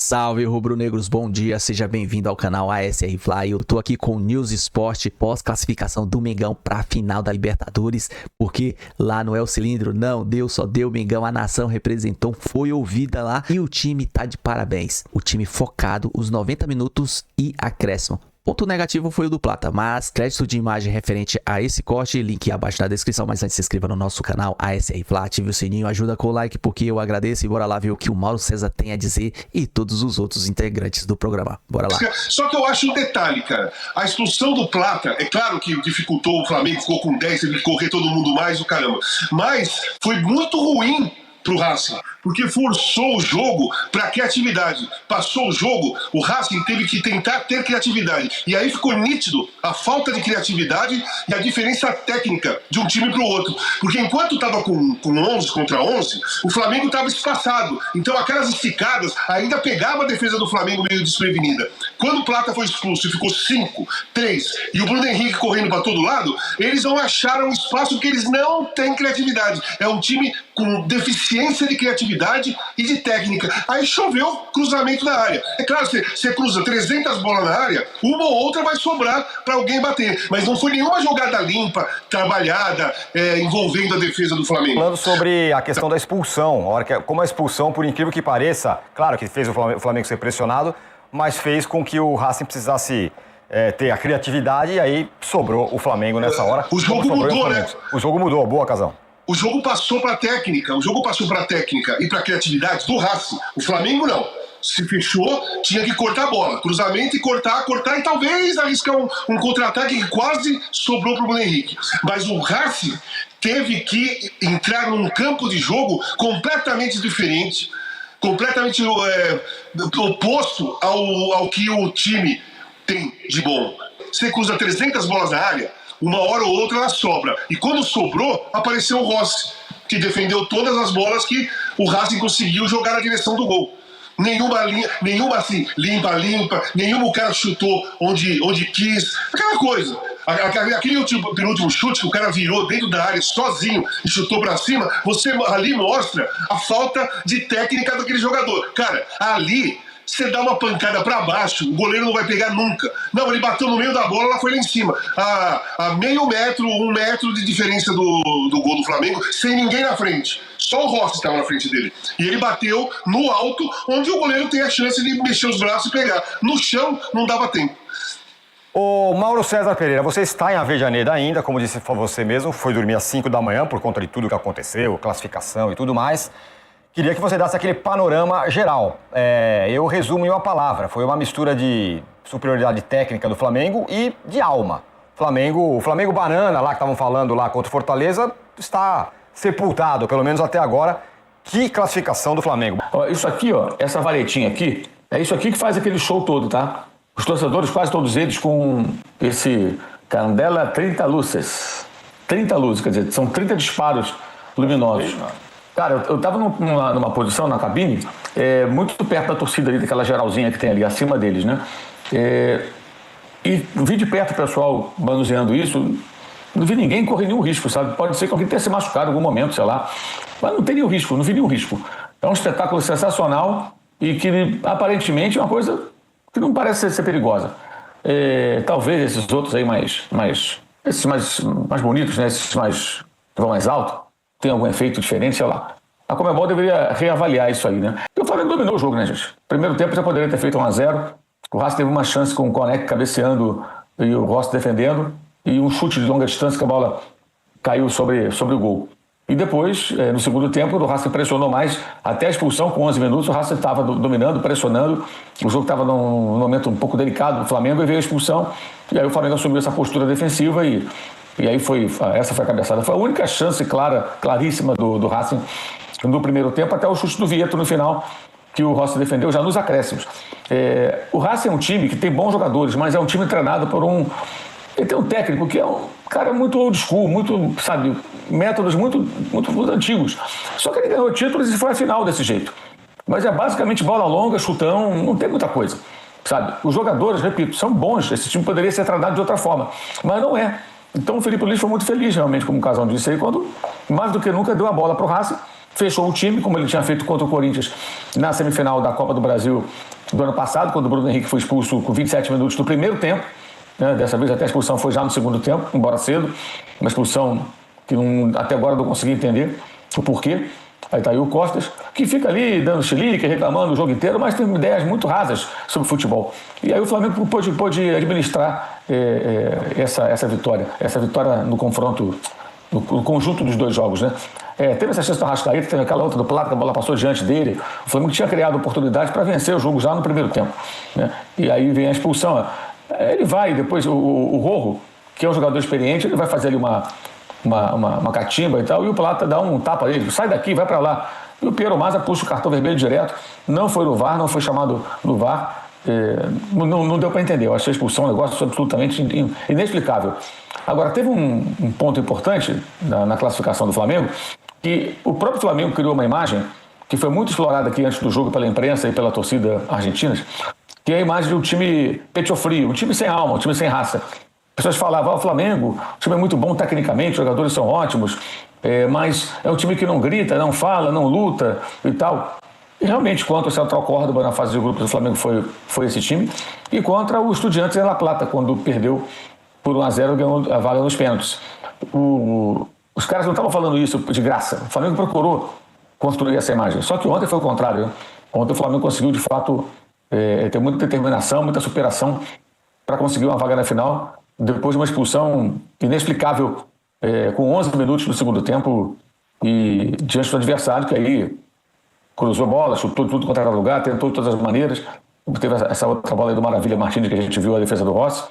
Salve rubro-negros, bom dia, seja bem-vindo ao canal ASR Fly. Eu tô aqui com o News Sport pós-classificação do Mengão pra final da Libertadores, porque lá no El Cilindro não deu, só deu Mengão, a nação representou, foi ouvida lá e o time tá de parabéns. O time focado, os 90 minutos e acréscimo. Ponto negativo foi o do Plata, mas crédito de imagem referente a esse corte, link abaixo na descrição. Mas antes, se inscreva no nosso canal ASR Fla, ative o sininho, ajuda com o like, porque eu agradeço. E bora lá ver o que o Mauro César tem a dizer e todos os outros integrantes do programa. Bora lá. Só que eu acho um detalhe, cara. A expulsão do Plata, é claro que dificultou o Flamengo, ficou com 10, teve que correr todo mundo mais, o caramba. Mas foi muito ruim pro Racing, porque forçou o jogo para criatividade. Passou o jogo, o Racing teve que tentar ter criatividade. E aí ficou nítido a falta de criatividade e a diferença técnica de um time pro outro. Porque enquanto tava com 11 contra 11, o Flamengo tava espaçado. Então aquelas esticadas ainda pegava a defesa do Flamengo meio desprevenida. Quando o Plata foi expulso e ficou 5, 3 e o Bruno Henrique correndo para todo lado, eles não acharam espaço porque eles não têm criatividade. É um time com deficiência de criatividade e de técnica. Aí choveu cruzamento na área. É claro, você cruza 300 bolas na área, uma ou outra vai sobrar para alguém bater. Mas não foi nenhuma jogada limpa, trabalhada, envolvendo a defesa do Flamengo. Falando sobre a questão da expulsão, como a expulsão, por incrível que pareça, claro que fez o Flamengo ser pressionado, mas fez com que o Racing precisasse ter a criatividade e aí sobrou o Flamengo nessa hora. O jogo mudou, né? O jogo mudou, boa, Casão. O jogo passou para a técnica, e para a criatividade do Racing. O Flamengo não. Se fechou, tinha que cortar a bola. Cruzamento e cortar e talvez arriscar um contra-ataque que quase sobrou para o Bruno Henrique. Mas o Racing teve que entrar num campo de jogo completamente diferente, completamente oposto ao que o time tem de bom. Você cruza 300 bolas na área, uma hora ou outra ela sobra. E quando sobrou, apareceu o Rossi, que defendeu todas as bolas que o Racing conseguiu jogar na direção do gol. Nenhuma assim, limpa, nenhuma o cara chutou onde quis, aquela coisa. Aquele penúltimo chute que o cara virou dentro da área sozinho e chutou pra cima, você ali mostra a falta de técnica daquele jogador. Cara, ali você dá uma pancada pra baixo, o goleiro não vai pegar nunca. Não, ele bateu no meio da bola, ela foi lá em cima. A meio metro, 1 metro de diferença do gol do Flamengo, sem ninguém na frente. Só o Rossi estava na frente dele. E ele bateu no alto, onde o goleiro tem a chance de mexer os braços e pegar. No chão, não dava tempo. Ô Mauro César Pereira, você está em Avejaneda ainda, como disse você mesmo, foi dormir às 5 da manhã por conta de tudo que aconteceu, classificação e tudo mais. Queria que você desse aquele panorama geral. Eu resumo em uma palavra. Foi uma mistura de superioridade técnica do Flamengo e de alma. O Flamengo Banana, lá que estavam falando lá contra o Fortaleza, está sepultado, pelo menos até agora. Que classificação do Flamengo. Isso aqui, essa varetinha aqui, é isso aqui que faz aquele show todo, tá? Os torcedores, quase todos eles, com esse Candela 30 luzes. 30 luzes, quer dizer, são 30 disparos luminosos. Cara, eu tava numa posição na cabine, muito perto da torcida ali, daquela geralzinha que tem ali, acima deles, né? E vi de perto o pessoal manuseando isso, não vi ninguém correr nenhum risco, sabe? Pode ser que alguém tenha se machucado em algum momento, sei lá. Mas não tem nenhum risco, não vi nenhum risco. É um espetáculo sensacional e que, aparentemente, é uma coisa que não parece ser perigosa. Talvez esses outros aí esses mais bonitos, né? Esses que vão mais alto, tem algum efeito diferente, sei lá. A Conmebol deveria reavaliar isso aí, né? Porque o Flamengo dominou o jogo, né, gente? Primeiro tempo já poderia ter feito 1-0. O Racing teve uma chance com o Conec cabeceando e o Rossi defendendo. E um chute de longa distância que a bola caiu sobre o gol. E depois, no segundo tempo, o Racing pressionou mais. Até a expulsão, com 11 minutos, o Racing estava dominando, pressionando. O jogo estava num momento um pouco delicado do Flamengo e veio a expulsão. E aí o Flamengo assumiu essa postura defensiva e aí essa foi a cabeçada. Foi a única chance claríssima do Racing no primeiro tempo, até o chute do Vieto no final, que o Rossi defendeu já nos acréscimos. O Racing é um time que tem bons jogadores, mas é um time treinado por ele tem um técnico que é um cara muito old school, muito, sabe, métodos muito antigos. Só que ele ganhou títulos e foi à final desse jeito. Mas é basicamente bola longa, chutão, não tem muita coisa, sabe? Os jogadores, repito, são bons, esse time poderia ser treinado de outra forma, mas não é. Então o Felipe Luiz foi muito feliz, realmente, como o Casão disse aí, quando, mais do que nunca, deu a bola para o Racing fechou o time, como ele tinha feito contra o Corinthians na semifinal da Copa do Brasil do ano passado, quando o Bruno Henrique foi expulso com 27 minutos do primeiro tempo. Né? Dessa vez até a expulsão foi já no segundo tempo, embora cedo. Uma expulsão que até agora não consegui entender o porquê. Aí tá aí o Costas, que fica ali dando chilique, reclamando o jogo inteiro, mas tem ideias muito rasas sobre futebol. E aí o Flamengo pôde administrar essa vitória no confronto, no conjunto dos dois jogos, né? Teve essa chance do Arrascaeta, teve aquela outra do Plata, que a bola passou diante dele. O Flamengo tinha criado oportunidade para vencer o jogo já no primeiro tempo, né? E aí vem a expulsão. Ele vai, depois o Rojo, que é um jogador experiente, ele vai fazer ali uma catimba e tal, e o Plata dá um tapa nele, sai daqui, vai para lá. E o Piero Mazza puxa o cartão vermelho direto, não foi no VAR, não foi chamado no VAR, não deu para entender. Eu achei a expulsão um negócio absolutamente inexplicável. Agora, teve um ponto importante na classificação do Flamengo, que o próprio Flamengo criou uma imagem que foi muito explorada aqui antes do jogo pela imprensa e pela torcida argentina, que é a imagem de um time pecho frio, um time sem alma, um time sem raça. As pessoas falavam, o Flamengo, o time é muito bom tecnicamente, os jogadores são ótimos, mas é um time que não grita, não fala, não luta e tal. E realmente, contra o Central Córdoba na fase de grupos do Flamengo foi esse time, e contra o Estudiantes de La Plata, quando perdeu por 1-0, ganhou a vaga nos pênaltis. Os caras não estavam falando isso de graça. O Flamengo procurou construir essa imagem. Só que ontem foi o contrário, né? Ontem o Flamengo conseguiu, de fato, ter muita determinação, muita superação para conseguir uma vaga na final, depois de uma expulsão inexplicável, com 11 minutos no segundo tempo, e diante do adversário, que aí cruzou bola, chutou tudo quanto era lugar, tentou de todas as maneiras. Teve essa outra bola aí do Maravilha Martins, que a gente viu a defesa do Rossi,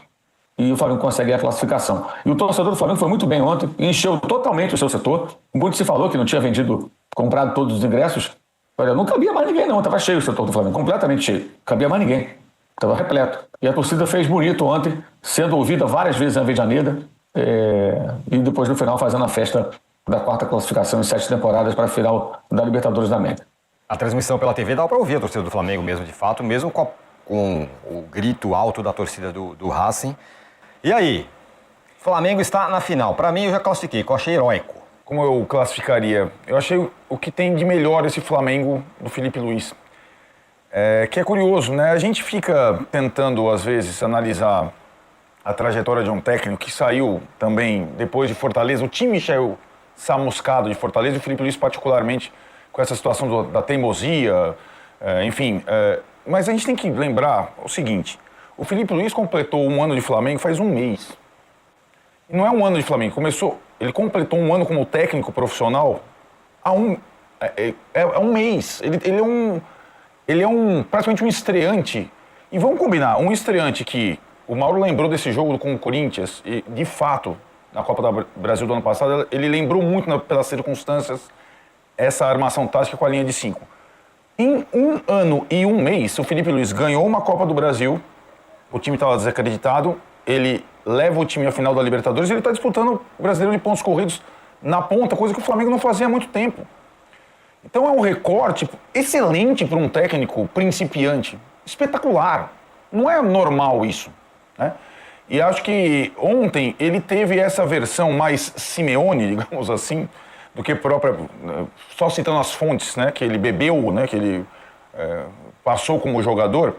e o Flamengo consegue a classificação. E o torcedor do Flamengo foi muito bem ontem, encheu totalmente o seu setor. Muito se falou que não tinha comprado todos os ingressos. Olha, não cabia mais ninguém não, estava cheio o setor do Flamengo, completamente cheio. Não cabia mais ninguém, estava repleto. E a torcida fez bonito ontem, sendo ouvida várias vezes na Avejaneda, e depois no final fazendo a festa da quarta classificação em 7 temporadas para a final da Libertadores da América. A transmissão pela TV dá para ouvir a torcida do Flamengo mesmo, de fato, mesmo com o grito alto da torcida do Racing. E aí? Flamengo está na final. Para mim, eu já classifiquei, que eu achei heróico. Como eu classificaria? Eu achei o que tem de melhor esse Flamengo do Felipe Luiz. Que é curioso, né? A gente fica tentando, às vezes, analisar a trajetória de um técnico que saiu também depois de Fortaleza. O time saiu chamuscado de Fortaleza, e o Felipe Luiz particularmente com essa situação da teimosia, enfim. Mas a gente tem que lembrar o seguinte, o Felipe Luiz completou um ano de Flamengo faz um mês. E não é um ano de Flamengo, ele completou um ano como técnico profissional há um mês. Ele é praticamente um estreante. E vamos combinar, um estreante que o Mauro lembrou desse jogo com o Corinthians, e de fato, na Copa do Brasil do ano passado, ele lembrou muito pelas circunstâncias essa armação tática com a linha de 5. Em um ano e um mês, o Felipe Luiz ganhou uma Copa do Brasil, o time estava desacreditado, ele leva o time à final da Libertadores e ele está disputando o Brasileiro de pontos corridos na ponta, coisa que o Flamengo não fazia há muito tempo. Então é um recorte excelente para um técnico principiante, espetacular. Não é normal isso, né? E acho que ontem ele teve essa versão mais Simeone, digamos assim, do que própria, só citando as fontes, né, que ele bebeu, né, que ele passou como jogador,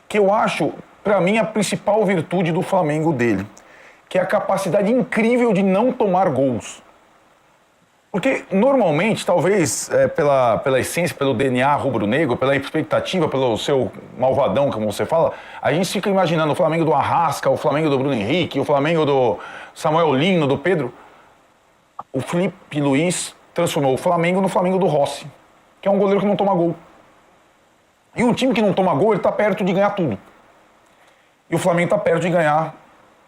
que eu acho, para mim, a principal virtude do Flamengo dele, que é a capacidade incrível de não tomar gols. Porque, normalmente, talvez pela essência, pelo DNA rubro-negro, pela expectativa, pelo seu malvadão, como você fala, a gente fica imaginando o Flamengo do Arrasca, o Flamengo do Bruno Henrique, o Flamengo do Samuel Lino, do Pedro. O Felipe Luiz transformou o Flamengo no Flamengo do Rossi, que é um goleiro que não toma gol. E um time que não toma gol, ele está perto de ganhar tudo. E o Flamengo está perto de ganhar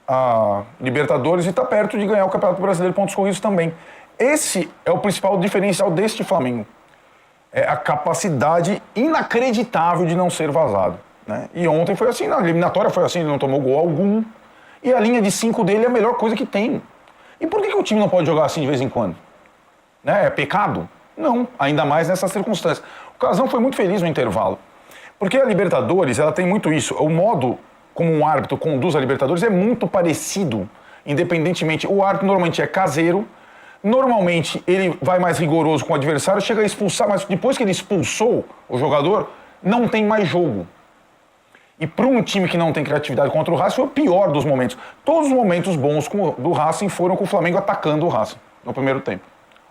a Libertadores e está perto de ganhar o Campeonato Brasileiro de pontos corridos também. Esse é o principal diferencial deste Flamengo. É a capacidade inacreditável de não ser vazado, né? E ontem foi assim, na eliminatória foi assim, ele não tomou gol algum. E a linha de 5 dele é a melhor coisa que tem. E por que o time não pode jogar assim de vez em quando? Né? É pecado? Não, ainda mais nessas circunstâncias. O Casão foi muito feliz no intervalo. Porque a Libertadores, ela tem muito isso. O modo como um árbitro conduz a Libertadores é muito parecido, independentemente. O árbitro normalmente é caseiro, Normalmente ele vai mais rigoroso com o adversário, chega a expulsar, mas depois que ele expulsou o jogador, não tem mais jogo. E para um time que não tem criatividade contra o Racing, foi o pior dos momentos. Todos os momentos bons do Racing foram com o Flamengo atacando o Racing no primeiro tempo.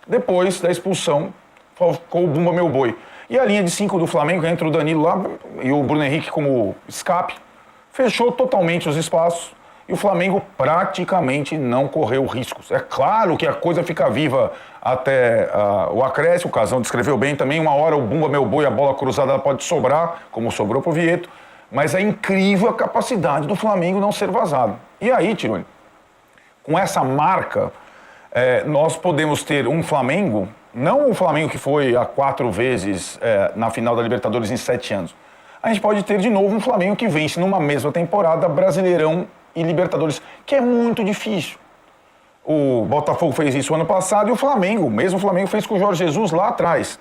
Depois da expulsão, ficou o Bumba Meu Boi. E a linha de 5 do Flamengo, entre o Danilo lá e o Bruno Henrique como escape, fechou totalmente os espaços e o Flamengo praticamente não correu riscos. É claro que a coisa fica viva até o acréscimo, o Casão descreveu bem também, uma hora o Bumba Meu Boi, a bola cruzada ela pode sobrar, como sobrou pro Vieto, mas é incrível a capacidade do Flamengo não ser vazado. E aí, Tironi, com essa marca, nós podemos ter um Flamengo, não o Flamengo que foi há 4 vezes na final da Libertadores em 7 anos. A gente pode ter de novo um Flamengo que vence numa mesma temporada Brasileirão e Libertadores, que é muito difícil. O Botafogo fez isso ano passado e o Flamengo, mesmo o Flamengo fez com o Jorge Jesus lá atrás.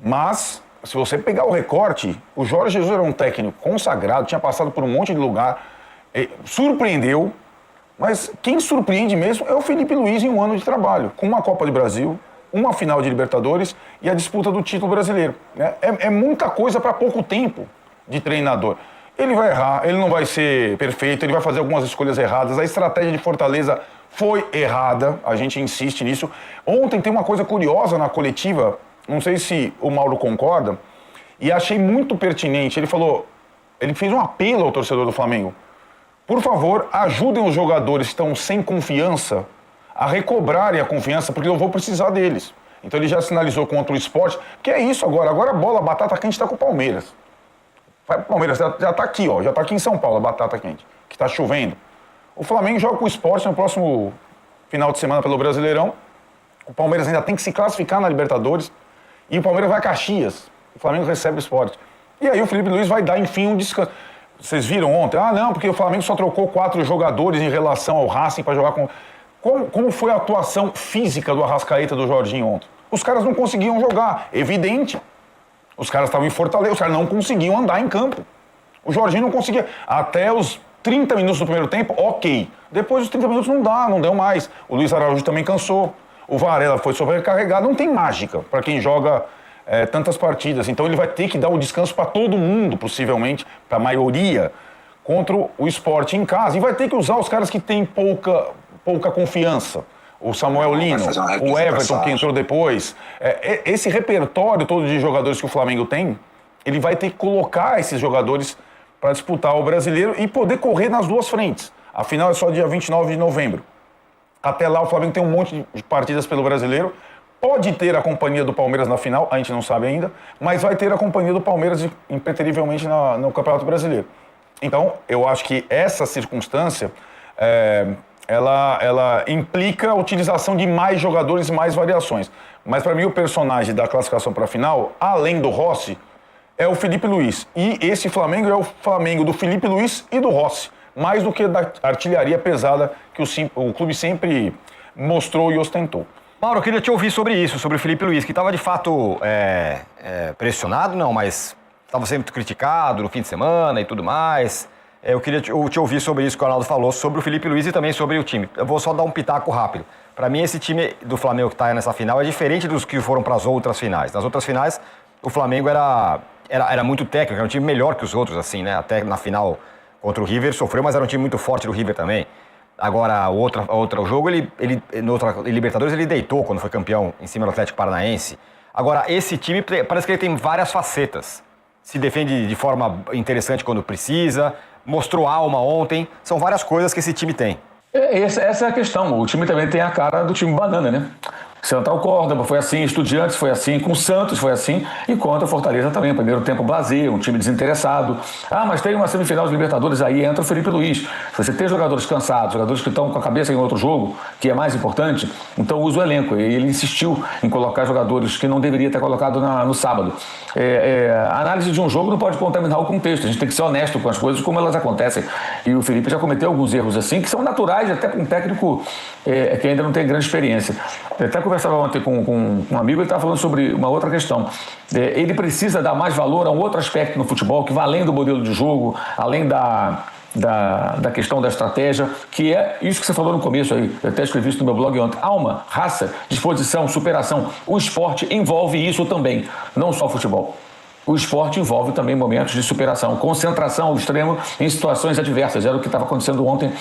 Mas, se você pegar o recorte, o Jorge Jesus era um técnico consagrado, tinha passado por um monte de lugar, surpreendeu, mas quem surpreende mesmo é o Felipe Luiz em um ano de trabalho, com uma Copa do Brasil, uma final de Libertadores e a disputa do título brasileiro. É muita coisa para pouco tempo de treinador. Ele vai errar, ele não vai ser perfeito, ele vai fazer algumas escolhas erradas. A estratégia de Fortaleza foi errada, a gente insiste nisso. Ontem tem uma coisa curiosa na coletiva, não sei se o Mauro concorda, e achei muito pertinente. Ele fez um apelo ao torcedor do Flamengo. Por favor, ajudem os jogadores que estão sem confiança a recobrarem a confiança, porque eu vou precisar deles. Então ele já sinalizou contra o Sport, que é isso agora. Agora a bola, a batata quente está com o Palmeiras. O Palmeiras já está aqui, já está aqui em São Paulo, a batata quente, que está chovendo. O Flamengo joga com o Sport no próximo final de semana pelo Brasileirão. O Palmeiras ainda tem que se classificar na Libertadores. E o Palmeiras vai a Caxias. O Flamengo recebe o Sport. E aí o Felipe Luiz vai dar, enfim, um descanso. Vocês viram ontem? Não, porque o Flamengo só trocou 4 jogadores em relação ao Racing para jogar com... Como foi a atuação física do Arrascaeta e do Jorginho ontem? Os caras não conseguiam jogar, evidente. Os caras estavam em Fortaleza, os caras não conseguiam andar em campo. O Jorginho não conseguia. Até os 30 minutos do primeiro tempo, ok. Depois dos 30 minutos não deu mais. O Luiz Araújo também cansou. O Varela foi sobrecarregado. Não tem mágica para quem joga tantas partidas. Então ele vai ter que dar o descanso para todo mundo, possivelmente, para a maioria, contra o Sport em casa. E vai ter que usar os caras que têm pouca confiança. O Samuel Lino, o Everton, que entrou depois. Esse repertório todo de jogadores que o Flamengo tem, ele vai ter que colocar esses jogadores para disputar o Brasileiro e poder correr nas duas frentes. A final é só dia 29 de novembro. Até lá o Flamengo tem um monte de partidas pelo Brasileiro. Pode ter a companhia do Palmeiras na final, a gente não sabe ainda, mas vai ter a companhia do Palmeiras impreterivelmente no Campeonato Brasileiro. Então, eu acho que essa circunstância... Ela implica a utilização de mais jogadores e mais variações. Mas, para mim, o personagem da classificação para a final, além do Rossi, é o Felipe Luiz. E esse Flamengo é o Flamengo do Felipe Luiz e do Rossi. Mais do que da artilharia pesada que o clube sempre mostrou e ostentou. Mauro, eu queria te ouvir sobre isso, sobre o Felipe Luiz, que estava, de fato, pressionado, não, mas estava sendo muito criticado no fim de semana e tudo mais... Eu queria te ouvir sobre isso que o Arnaldo falou, sobre o Felipe Luiz e também sobre o time. Eu vou só dar um pitaco rápido. Para mim, esse time do Flamengo que está nessa final é diferente dos que foram para as outras finais. Nas outras finais, o Flamengo era muito técnico, era um time melhor que os outros, assim, né? Até na final contra o River sofreu, mas era um time muito forte do River também. Agora, o jogo, no Libertadores, ele deitou quando foi campeão em cima do Atlético Paranaense. Agora, esse time parece que ele tem várias facetas. Se defende de forma interessante quando precisa... Mostrou alma ontem, são várias coisas que esse time tem. Essa é a questão, o time também tem a cara do time banana, né? Central Córdoba foi assim, Estudiantes foi assim, com o Santos foi assim e contra o Fortaleza também. Primeiro tempo blasé, um time desinteressado. Mas tem uma semifinal de Libertadores, aí entra o Felipe Luiz. Se você tem jogadores cansados, jogadores que estão com a cabeça em outro jogo, que é mais importante, então usa o elenco. E ele insistiu em colocar jogadores que não deveria ter colocado no sábado. A análise de um jogo não pode contaminar o contexto, a gente tem que ser honesto com as coisas como elas acontecem. E o Felipe já cometeu alguns erros assim, que são naturais até para um técnico que ainda não tem grande experiência. Eu até conversava ontem com um amigo, ele estava falando sobre uma outra questão. Ele precisa dar mais valor a um outro aspecto no futebol, que vai além do modelo de jogo, além da questão da estratégia, que é isso que você falou no começo aí, eu até escrevi isso no meu blog ontem, alma, raça, disposição, superação. O esporte envolve isso também, não só o futebol. O esporte envolve também momentos de superação, concentração ao extremo em situações adversas. Era o que estava acontecendo ontem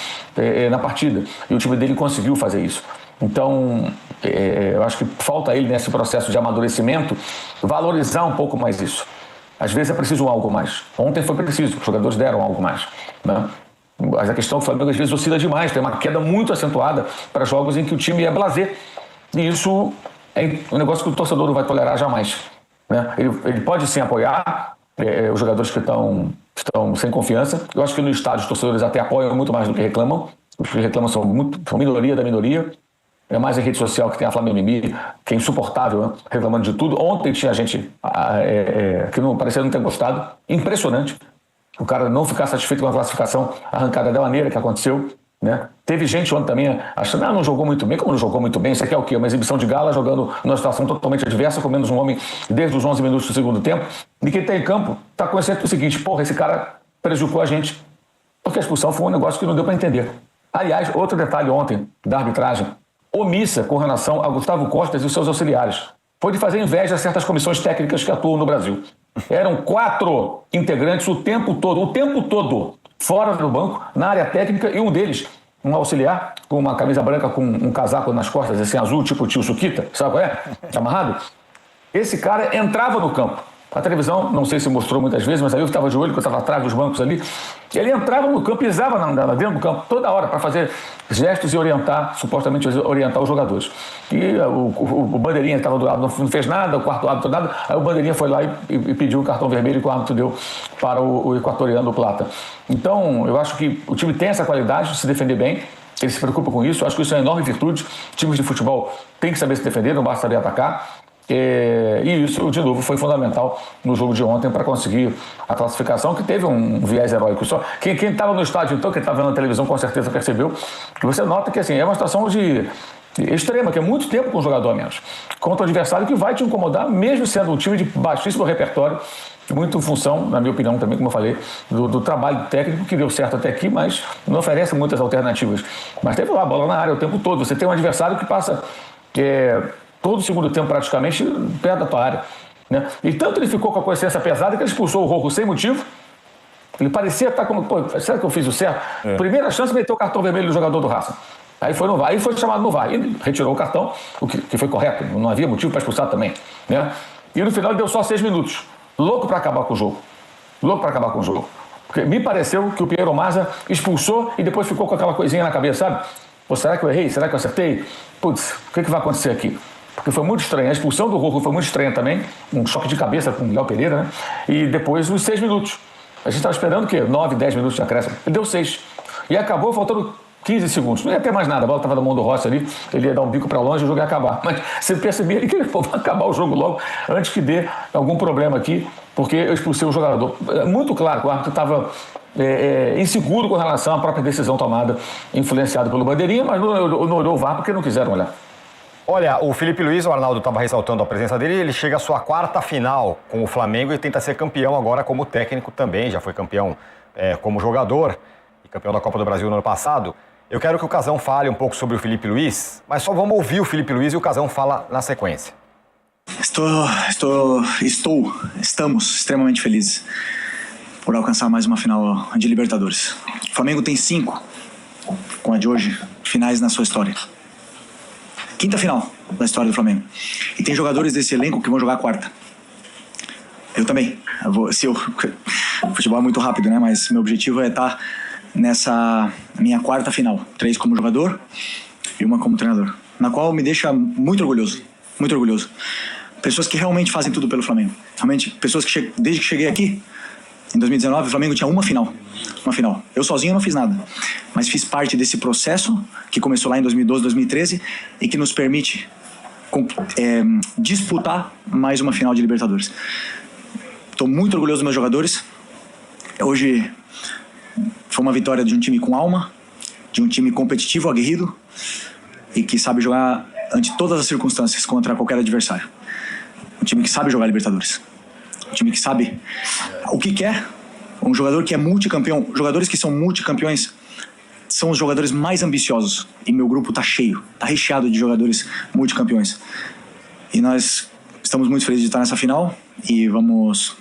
na partida. E o time dele conseguiu fazer isso. Então, eu acho que falta a ele, nesse processo de amadurecimento, valorizar um pouco mais isso. Às vezes é preciso algo mais. Ontem foi preciso, os jogadores deram algo mais, né? Mas a questão do Flamengo às vezes oscila demais, tem uma queda muito acentuada para jogos em que o time é blasé. E isso é um negócio que o torcedor não vai tolerar jamais. Né? Ele pode sim apoiar os jogadores que estão sem confiança. Eu acho que no estádio os torcedores até apoiam muito mais do que reclamam. Os que reclamam são minoria da minoria. É mais em rede social que tem a Flamengo Mimi, que é insuportável, né? Reclamando de tudo. Ontem tinha gente que não parecia não ter gostado. Impressionante. O cara não ficar satisfeito com a classificação arrancada da maneira que aconteceu. Né? Teve gente ontem também achando não jogou muito bem. Como não jogou muito bem? Isso aqui é o quê? Uma exibição de gala jogando numa situação totalmente adversa, com menos um homem desde os 11 minutos do segundo tempo. E quem está em campo está consciente do seguinte: porra, esse cara prejudicou a gente. Porque a expulsão foi um negócio que não deu para entender. Aliás, outro detalhe ontem da arbitragem, omissa com relação a Gustavo Costa e os seus auxiliares. Foi de fazer inveja a certas comissões técnicas que atuam no Brasil. Eram 4 integrantes o tempo todo, fora do banco, na área técnica, e um deles, um auxiliar, com uma camisa branca com um casaco nas costas, assim, azul, tipo o tio Suquita, sabe qual é? Amarrado. Esse cara entrava no campo. A televisão, não sei se mostrou muitas vezes, mas aí eu estava de olho, que eu estava atrás dos bancos ali. Ele entrava no campo, pisava dentro do campo toda hora para fazer gestos e supostamente orientar os jogadores. E o Bandeirinha estava do lado, não fez nada, o quarto árbitro nada. Aí o Bandeirinha foi lá e pediu um cartão vermelho que o árbitro deu para o equatoriano Plata. Então, eu acho que o time tem essa qualidade de se defender bem. Ele se preocupa com isso. Eu acho que isso é uma enorme virtude. Times de futebol têm que saber se defender, não basta saber atacar. E isso, de novo, foi fundamental no jogo de ontem para conseguir a classificação, que teve um viés heróico. Só quem estava no estádio, então, quem estava vendo na televisão, com certeza percebeu que você nota que assim, é uma situação extrema, que é muito tempo com o jogador a menos, contra o adversário que vai te incomodar, mesmo sendo um time de baixíssimo repertório, muito em função, na minha opinião também, como eu falei, do trabalho técnico que deu certo até aqui, mas não oferece muitas alternativas. Mas teve lá a bola na área o tempo todo. Você tem um adversário que passa todo o segundo tempo praticamente perto da tua área. Né? E tanto ele ficou com a consciência pesada que ele expulsou o Rojo sem motivo. Ele parecia estar como, será que eu fiz o certo? Primeira chance, meteu o cartão vermelho do jogador do Racing. Aí foi no VAR, aí foi chamado no VAR. E retirou o cartão, o que foi correto, não havia motivo para expulsar também. Né? E no final ele deu só 6 minutos. Louco para acabar com o jogo. Porque me pareceu que o Piero Mazza expulsou e depois ficou com aquela coisinha na cabeça, sabe? Pô, será que eu errei? Será que eu acertei? Putz, o que vai acontecer aqui? Porque foi muito estranho. A expulsão do Rojo foi muito estranha também. Um choque de cabeça com o Léo Pereira, né? E depois os 6 minutos. A gente estava esperando o quê? 9, 10 minutos de acréscimo. Ele deu 6. E acabou faltando 15 segundos. Não ia ter mais nada. A bola estava na mão do Rossi ali. Ele ia dar um bico para longe e o jogo ia acabar. Mas você percebia que ele vai acabar o jogo logo antes que dê algum problema aqui, porque eu expulsei o jogador. Muito claro que o árbitro estava inseguro com relação à própria decisão tomada, influenciado pelo Bandeirinha, mas não olhou o VAR porque não quiseram olhar. Olha, o Felipe Luiz, o Arnaldo estava ressaltando a presença dele, ele chega à sua 4ª final com o Flamengo e tenta ser campeão agora como técnico também, já foi campeão como jogador e campeão da Copa do Brasil no ano passado. Eu quero que o Casão fale um pouco sobre o Felipe Luiz, mas só vamos ouvir o Felipe Luiz e o Casão fala na sequência. Estamos extremamente felizes por alcançar mais uma final de Libertadores. O Flamengo tem 5, com a de hoje, finais na sua história. 5ª final da história do Flamengo. E tem jogadores desse elenco que vão jogar a 4ª. Eu também. O futebol é muito rápido, né? Mas meu objetivo é estar nessa minha 4ª final. 3 como jogador e uma como treinador. Na qual me deixa muito orgulhoso. Muito orgulhoso. Pessoas que realmente fazem tudo pelo Flamengo. Realmente, pessoas que desde que cheguei aqui, em 2019, o Flamengo tinha uma final. Eu sozinho não fiz nada. Mas fiz parte desse processo que começou lá em 2012, 2013 e que nos permite disputar mais uma final de Libertadores. Estou muito orgulhoso dos meus jogadores. Hoje foi uma vitória de um time com alma, de um time competitivo, aguerrido e que sabe jogar ante todas as circunstâncias contra qualquer adversário. Um time que sabe jogar Libertadores. Um time que sabe o que quer, Um jogador que é multicampeão, jogadores que são multicampeões são os jogadores mais ambiciosos. E meu grupo tá cheio, tá recheado de jogadores multicampeões. E nós estamos muito felizes de estar nessa final e vamos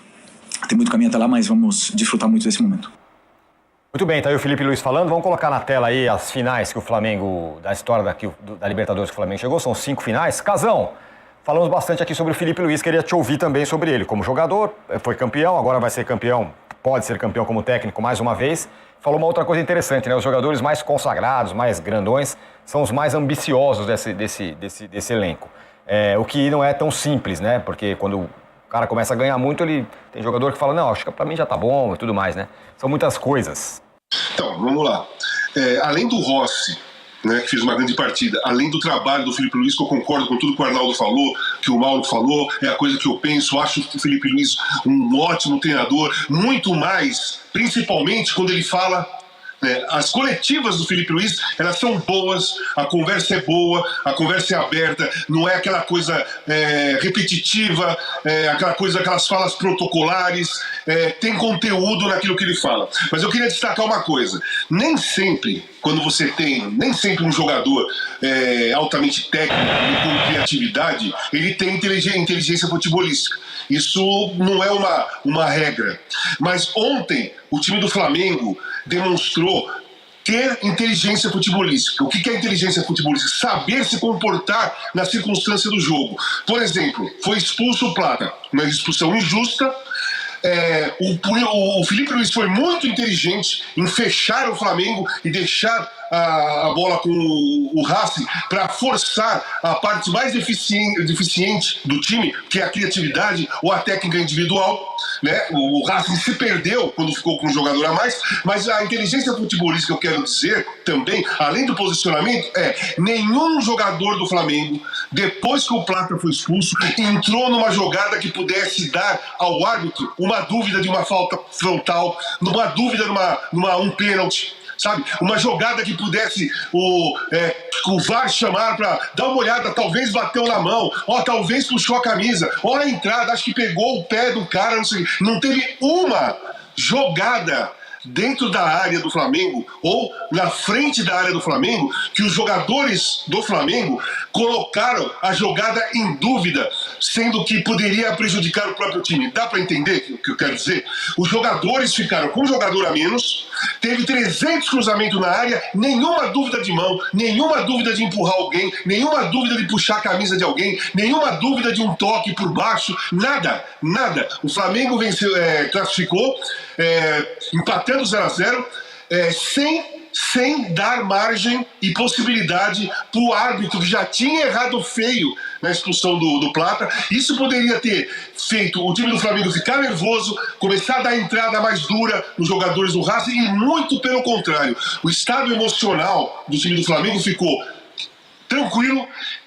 ter muito caminho até lá, mas vamos desfrutar muito desse momento. Muito bem, tá aí o Felipe Luiz falando. Vamos colocar na tela aí as finais que o Flamengo, da história da Libertadores que o Flamengo chegou. São 5 finais. Casão, falamos bastante aqui sobre o Felipe Luiz, queria te ouvir também sobre ele. Como jogador, foi campeão, agora vai ser campeão, pode ser campeão como técnico mais uma vez. Falou uma outra coisa interessante, né? Os jogadores mais consagrados, mais grandões, são os mais ambiciosos desse elenco. O que não é tão simples, né? Porque quando o cara começa a ganhar muito, tem jogador que fala, não, acho que pra mim já tá bom e tudo mais, né? São muitas coisas. Então, vamos lá. Além do Rossi, né, que fez uma grande partida, além do trabalho do Felipe Luiz, que eu concordo com tudo que o Arnaldo falou, que o Mauro falou, é a coisa que eu penso, acho o Felipe Luiz um ótimo treinador, muito mais, principalmente quando ele fala... As coletivas do Felipe Luiz, elas são boas, a conversa é boa, a conversa é aberta, não é aquela coisa repetitiva, aquelas falas protocolares, tem conteúdo naquilo que ele fala. Mas eu queria destacar uma coisa, nem sempre um jogador altamente técnico e com criatividade, ele tem inteligência futebolística. Isso não é uma regra. Mas ontem, o time do Flamengo demonstrou ter inteligência futebolística. O que é inteligência futebolística? Saber se comportar na circunstância do jogo. Por exemplo, foi expulso o Plata, uma expulsão injusta. O Felipe Luiz foi muito inteligente em fechar o Flamengo e deixar a bola com o Racing para forçar a parte mais deficiente do time, que é a criatividade ou a técnica individual, né? O Racing se perdeu quando ficou com um jogador a mais, mas a inteligência futebolística que eu quero dizer também, além do posicionamento, nenhum jogador do Flamengo, depois que o Plata foi expulso, entrou numa jogada que pudesse dar ao árbitro uma dúvida de uma falta frontal, uma dúvida numa um pênalti. Sabe? Uma jogada que pudesse o VAR chamar para dar uma olhada, talvez bateu na mão, talvez puxou a camisa, a entrada, acho que pegou o pé do cara, não sei. Não teve uma jogada dentro da área do Flamengo ou na frente da área do Flamengo que os jogadores do Flamengo colocaram a jogada em dúvida, sendo que poderia prejudicar o próprio time. Dá para entender o que eu quero dizer? Os jogadores ficaram com um jogador a menos, teve 300 cruzamentos na área, nenhuma dúvida de mão, nenhuma dúvida de empurrar alguém, nenhuma dúvida de puxar a camisa de alguém, nenhuma dúvida de um toque por baixo, nada. O Flamengo venceu, classificou, empatando 0-0, sem dar margem e possibilidade para o árbitro, que já tinha errado feio na expulsão do Plata. Isso poderia ter feito o time do Flamengo ficar nervoso, começar a dar entrada mais dura nos jogadores do Racing, e muito pelo contrário. O estado emocional do time do Flamengo ficou tranquilo,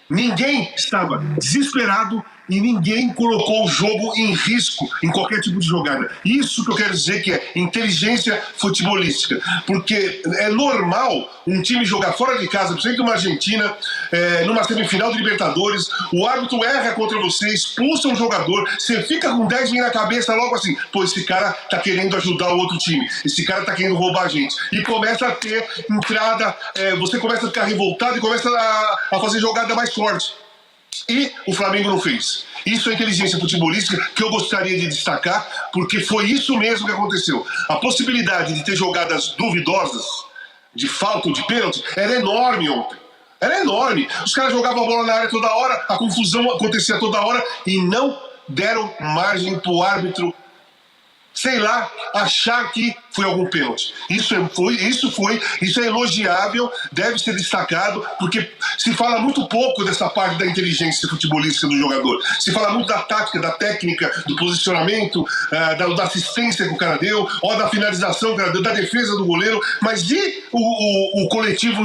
ninguém estava desesperado e ninguém colocou o jogo em risco em qualquer tipo de jogada. Isso que eu quero dizer que é inteligência futebolística, porque é normal um time jogar fora de casa, por exemplo, uma Argentina, numa semifinal de Libertadores, o árbitro erra contra você, expulsa um jogador, você fica com 10 mil na cabeça logo assim, pô, esse cara tá querendo ajudar o outro time, esse cara tá querendo roubar a gente, e começa a ter entrada, você começa a ficar revoltado e começa a fazer jogada mais forte. E o Flamengo não fez. Isso é inteligência futebolística que eu gostaria de destacar, porque foi isso mesmo que aconteceu. A possibilidade de ter jogadas duvidosas, de falta ou de pênalti, era enorme ontem. Era enorme. Os caras jogavam a bola na área toda hora, a confusão acontecia toda hora e não deram margem para o árbitro, sei lá, achar que foi algum pênalti. Isso é elogiável, deve ser destacado, porque se fala muito pouco dessa parte da inteligência futebolística do jogador. Se fala muito da tática, da técnica, do posicionamento, da assistência que o cara deu, ou da finalização que o cara deu, da defesa do goleiro, mas e o coletivo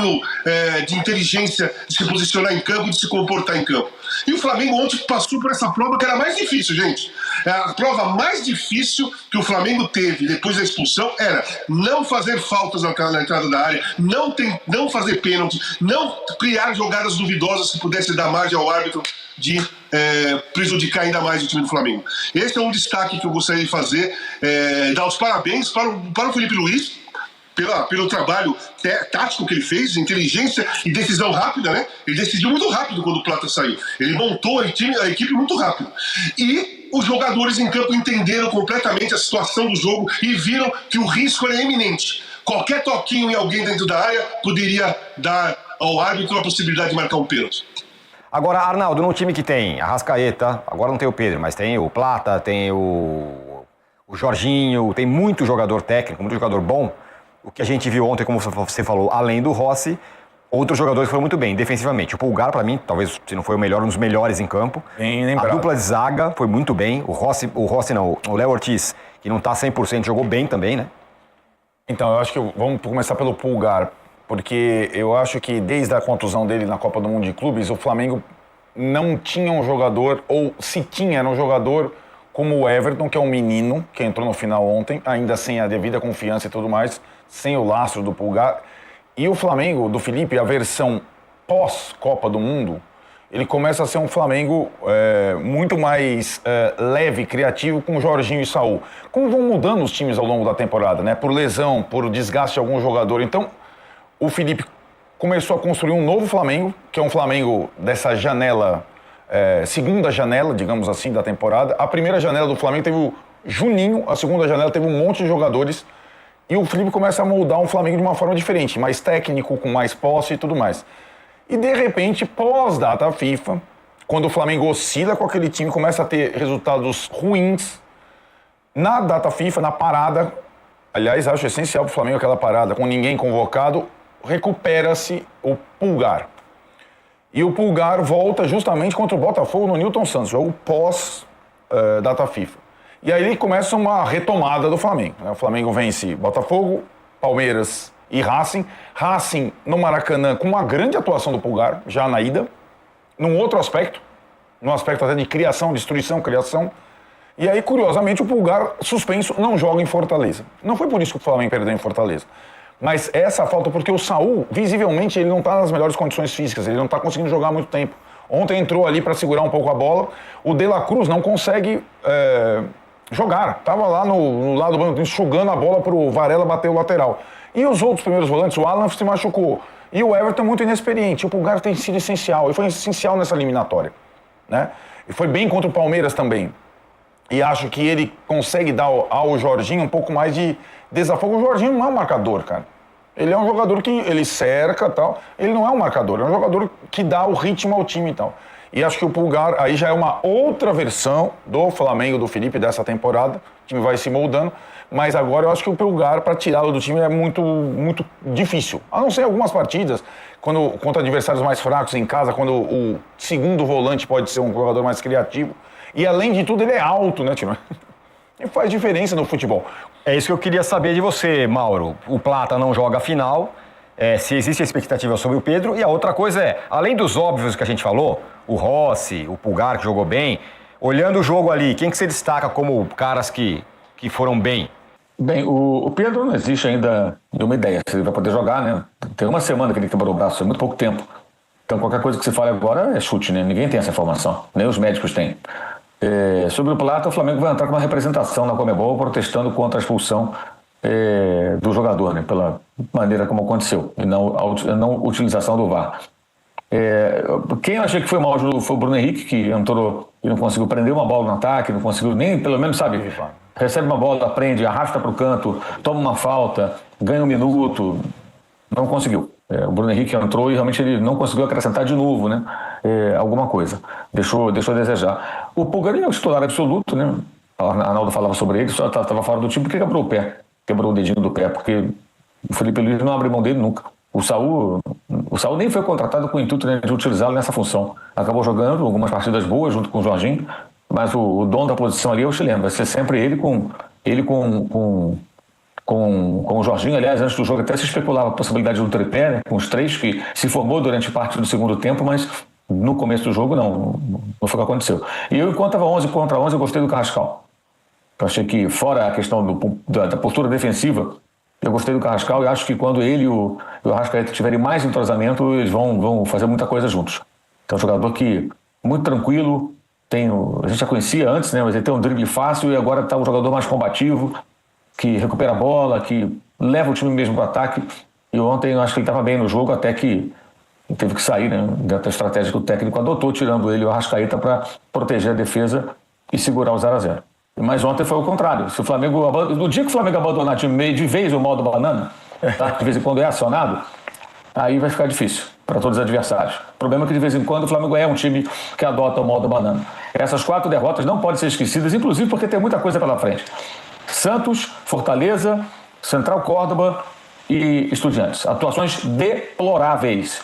de inteligência de se posicionar em campo, de se comportar em campo? E o Flamengo ontem passou por essa prova que era mais difícil, gente. A prova mais difícil que o Flamengo teve depois da expulsão era não fazer faltas na entrada da área, não fazer pênalti, não criar jogadas duvidosas que pudessem dar margem ao árbitro de prejudicar ainda mais o time do Flamengo. Esse é um destaque que eu gostaria de fazer, dar os parabéns para o Felipe Luiz, pelo trabalho tático que ele fez, inteligência e decisão rápida, né? Ele decidiu muito rápido quando o Plata saiu. Ele montou a equipe muito rápido. E os jogadores em campo entenderam completamente a situação do jogo e viram que o risco era iminente. Qualquer toquinho em alguém dentro da área poderia dar ao árbitro a possibilidade de marcar um pênalti. Agora, Arnaldo, num time que tem Arrascaeta, agora não tem o Pedro, mas tem o Plata, tem o Jorginho, tem muito jogador técnico, muito jogador bom. O que a gente viu ontem, como você falou, além do Rossi, outros jogadores foram muito bem, defensivamente. O Pulgar, para mim, talvez, se não foi o melhor, um dos melhores em campo. Bem lembrado. A dupla de zaga foi muito bem. O Léo Ortiz, que não tá 100%, jogou bem também, né? Então, eu acho que vamos começar pelo Pulgar, porque eu acho que desde a contusão dele na Copa do Mundo de Clubes, o Flamengo não tinha um jogador, ou se tinha, era um jogador como o Everton, que é um menino, que entrou no final ontem, ainda sem a devida confiança e tudo mais, sem o lastro do Pulgar. E o Flamengo, do Felipe, a versão pós-Copa do Mundo, ele começa a ser um Flamengo muito mais leve, criativo, com Jorginho e Saul. Como vão mudando os times ao longo da temporada, né? Por lesão, por desgaste de algum jogador. Então, o Felipe começou a construir um novo Flamengo, que é um Flamengo dessa janela, segunda janela, digamos assim, da temporada. A primeira janela do Flamengo teve o Juninho, a segunda janela teve um monte de jogadores. E o Felipe começa a moldar um Flamengo de uma forma diferente, mais técnico, com mais posse e tudo mais. E de repente, pós-data FIFA, quando o Flamengo oscila com aquele time, começa a ter resultados ruins, na data FIFA, na parada, aliás, acho essencial para o Flamengo aquela parada, com ninguém convocado, recupera-se o Pulgar. E o Pulgar volta justamente contra o Botafogo no Newton Santos, jogo pós-data FIFA. E aí começa uma retomada do Flamengo. O Flamengo vence Botafogo, Palmeiras e Racing. Racing no Maracanã com uma grande atuação do Pulgar, já na ida. Num outro aspecto, num aspecto até de criação, destruição, criação. E aí, curiosamente, o Pulgar suspenso não joga em Fortaleza. Não foi por isso que o Flamengo perdeu em Fortaleza. Mas essa falta, porque o Saul, visivelmente, ele não está nas melhores condições físicas. Ele não está conseguindo jogar há muito tempo. Ontem entrou ali para segurar um pouco a bola. O De La Cruz não consegue jogar. Estava lá no lado do banco, enxugando a bola para o Varela bater o lateral. E os outros primeiros volantes, o Alan se machucou. E o Everton é muito inexperiente. O Pulgar tem sido essencial. Ele foi essencial nessa eliminatória, né? E foi bem contra o Palmeiras também. E acho que ele consegue dar ao Jorginho um pouco mais de desafogo. O Jorginho não é um marcador, cara. Ele é um jogador que ele cerca e tal. Ele não é um marcador, é um jogador que dá o ritmo ao time e tal. E acho que o Pulgar aí já é uma outra versão do Flamengo, do Felipe, dessa temporada. O time vai se moldando. Mas agora eu acho que o Pulgar, para tirá-lo do time, é muito, muito difícil. A não ser algumas partidas, contra adversários mais fracos em casa, quando o segundo volante pode ser um jogador mais criativo. E além de tudo, ele é alto, né, Tino? E faz diferença no futebol. É isso que eu queria saber de você, Mauro. O Plata não joga a final, se existe a expectativa sobre o Pedro. E a outra coisa é, além dos óbvios que a gente falou, o Rossi, o Pulgar, que jogou bem, olhando o jogo ali, quem que você destaca como caras que foram bem? Bem, o Pedro não existe ainda nenhuma ideia se ele vai poder jogar, né? Tem uma semana que ele quebrou o braço, é muito pouco tempo. Então qualquer coisa que se fale agora é chute, né? Ninguém tem essa informação, nem os médicos têm. Sobre o Plata, o Flamengo vai entrar com uma representação na Conmebol protestando contra a expulsão do jogador, né? Pela maneira como aconteceu, e não a não utilização do VAR. Quem eu achei que foi mal foi o Bruno Henrique, que entrou e não conseguiu prender uma bola no ataque, não conseguiu nem, pelo menos, sabe, recebe uma bola, prende, arrasta para o canto, toma uma falta, ganha um minuto, não conseguiu. O Bruno Henrique entrou e realmente ele não conseguiu acrescentar de novo, né, alguma coisa, deixou a desejar. O Pulgar é o titular absoluto, né? A Arnaldo falava sobre ele, só estava fora do time porque quebrou o pé, quebrou o dedinho do pé, porque o Felipe Luiz não abre mão dele nunca. O Saul nem foi contratado com o intuito, né, de utilizá-lo nessa função. Acabou jogando algumas partidas boas junto com o Jorginho, mas o dono da posição ali é o chileno. Vai ser sempre ele com o Jorginho. Aliás, antes do jogo até se especulava a possibilidade de um tripé, né, com os três, que se formou durante parte do segundo tempo, mas no começo do jogo não foi o que aconteceu. E eu, enquanto estava 11 contra 11, eu gostei do Carrascal. Eu achei que, fora a questão da postura defensiva, eu gostei do Carrascal e acho que quando ele e o Arrascaeta tiverem mais entrosamento, eles vão fazer muita coisa juntos. Então, é um jogador que muito tranquilo, a gente já conhecia antes, né? Mas ele tem um drible fácil e agora está um jogador mais combativo, que recupera a bola, que leva o time mesmo para o ataque. E ontem eu acho que ele estava bem no jogo, até que teve que sair, né? Dentro da estratégia que o técnico adotou, tirando ele o Arrascaeta para proteger a defesa e segurar o 0-0. Mas ontem foi o contrário. Se o Flamengo, no dia que o Flamengo abandonar de vez o modo banana, tá? De vez em quando é acionado, aí vai ficar difícil para todos os adversários. O problema é que de vez em quando o Flamengo é um time que adota o modo banana. Essas 4 derrotas não podem ser esquecidas, inclusive porque tem muita coisa pela frente. Santos, Fortaleza, Central Córdoba e Estudiantes. Atuações deploráveis,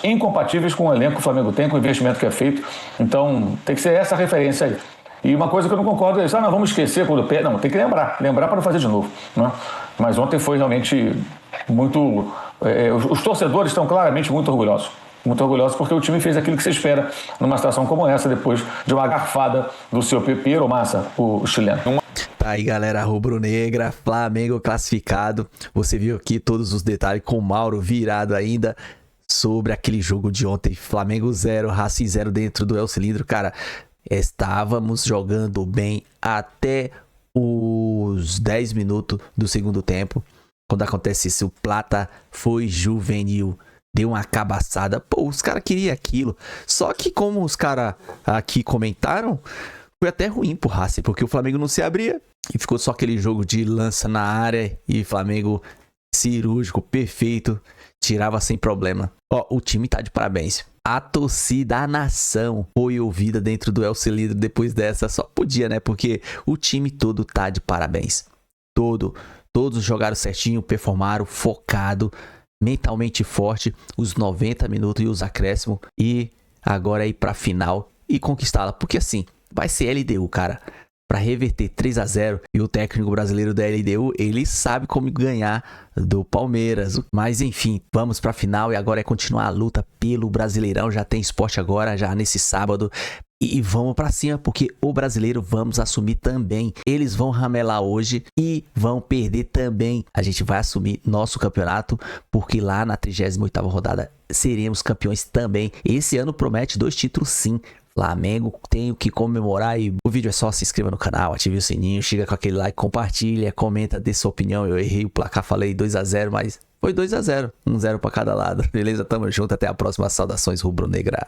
incompatíveis com o elenco que o Flamengo tem, com o investimento que é feito. Então tem que ser essa referência aí. E uma coisa que eu não concordo é isso, não, vamos esquecer quando perde. Não, tem que lembrar para não fazer de novo, né? Mas ontem foi realmente muito... os torcedores estão claramente muito orgulhosos porque o time fez aquilo que se espera numa situação como essa, depois de uma garfada do seu Piero Massa, o chileno. Tá aí, galera, rubro-negra, Flamengo classificado. Você viu aqui todos os detalhes com o Mauro virado ainda sobre aquele jogo de ontem. Flamengo 0, Racing 0 dentro do El Cilindro. Cara, estávamos jogando bem até os 10 minutos do segundo tempo. Quando acontece isso, o Plata foi juvenil, deu uma cabaçada. Pô, os caras queriam aquilo. Só que como os caras aqui comentaram, foi até ruim pro Racing, porque o Flamengo não se abria e ficou só aquele jogo de lança na área e Flamengo cirúrgico, perfeito, tirava sem problema. Ó, o time tá de parabéns. A torcida, a nação foi ouvida dentro do El Cilindro depois dessa. Só podia, né? Porque o time todo tá de parabéns. Todos jogaram certinho, performaram, focado, mentalmente forte, os 90 minutos e os acréscimos. E agora é ir pra final e conquistá-la. Porque assim, vai ser LDU, cara. Pra reverter 3-0. E o técnico brasileiro da LDU, ele sabe como ganhar do Palmeiras. Mas enfim, vamos pra final e agora é continuar a luta pelo Brasileirão. Já tem esporte agora, já nesse sábado. E vamos pra cima, porque o brasileiro vamos assumir também. Eles vão ramelar hoje e vão perder também. A gente vai assumir nosso campeonato, porque lá na 38ª rodada seremos campeões também. Esse ano promete 2 títulos sim. Flamengo tem o que comemorar e o vídeo é só se inscreva no canal, ative o sininho, chega com aquele like, compartilha, comenta, dê sua opinião. Eu errei o placar, falei 2-0, mas foi 2-0, 1-0 pra cada lado. Beleza? Tamo junto, até a próxima. Saudações rubro-negra.